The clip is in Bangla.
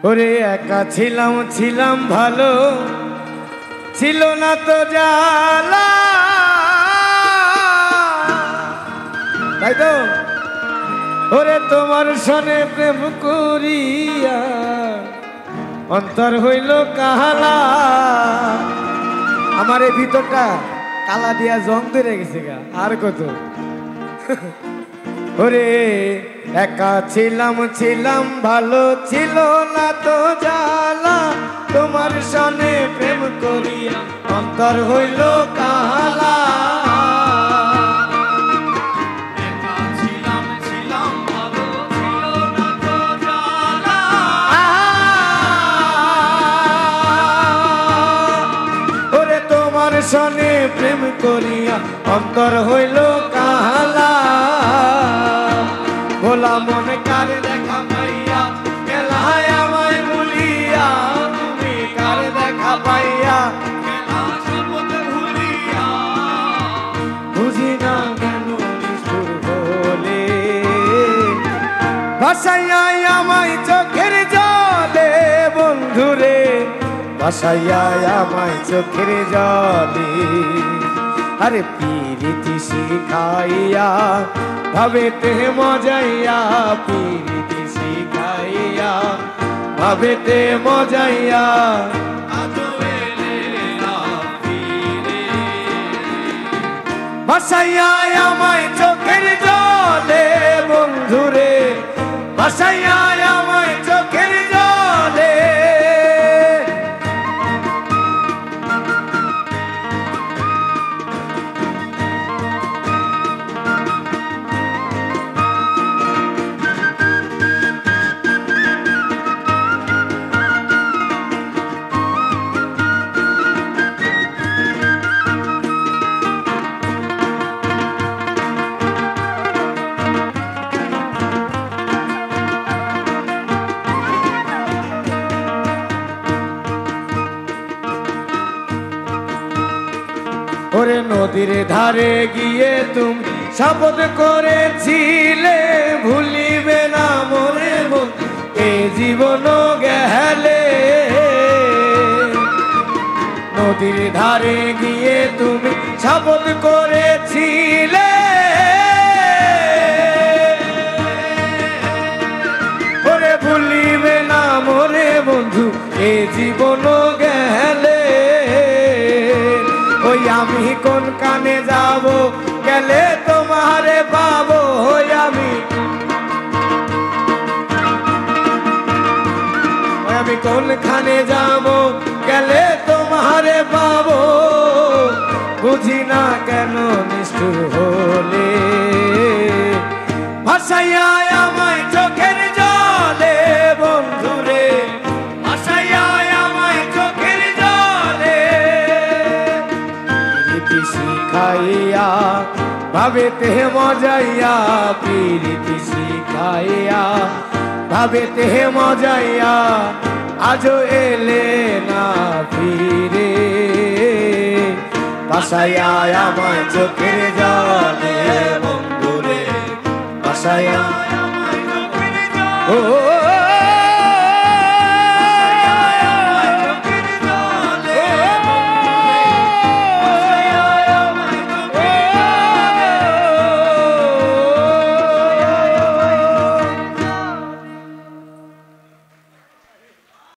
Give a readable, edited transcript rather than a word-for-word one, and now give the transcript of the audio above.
ওরে একা ছিলাম ছিলাম ভালো, ছিল না তো জ্বালা, তাই তো। ওরে তোমার সনে প্রেম করিয়া অন্তর হইল কালা। আমার এই ভিতরটা কালা দিয়া জং ধরে গেছে গা, আর কত। ওরে একা ছিলাম ছিলাম ভালো, ছিল না তো জ্বালা, তোমার সনে প্রেম করিয়া অন্তর হইল কালা। ওরে তোমার সনে প্রেম করিয়া অন্তর হইল কালা। ভোলা মনে কার দেখা পাইয়া গেলায় আমায় ভুলিয়া, তুমি কার দেখা পাইয়া ভুলিয়া, বুঝি না কেন নিষ্ঠুর বলে ভাসাইয়া আমায় চোখের জলে, বন্ধুরে ভাসাইয়া আমায় চোখের জলে। আরে পিরিতি শিখাইয়া ভাবেতে মজাইয়া, পিরিতি শিখাইয়া ভাবেতে মজাইয়া, ভাসাইয়া আমায় চোখের জলে, বন্ধুরে ভাসাইয়া আমায় চোখের জলে। ওরে নদীর ধারে গিয়ে তুমি শপথ করেছিলে, ভুলিবে না মোরে মন এ জীবন গেলে। নদীর ধারে গিয়ে তুমি শপথ করেছিলে, ওরে ভুলিবে না মোরে বন্ধু এ জীবন গেলে। ওই আমি কোন কানে যাব গেলে তোমারে পাবো, ওই আমি কোন খানে যাব গেলে তোমারে পাবো, বুঝি না কেন নিষ্ঠুর হলে ভাসাইয়া আমায় চোখের জলে, বন্ধুরে ভাসাইয়া আমায় চোখের জলে। পিরিতি শিখাইয়া ভাবেতে মজাইয়া, পিরিতি শিখাইয়া ভাবেতে মজাইয়া, আজও এলে না ফিরে ভাসাইয়া আমায় চোখের জলে, বন্ধুরে ভাসাইয়া আমায় চোখের জলে।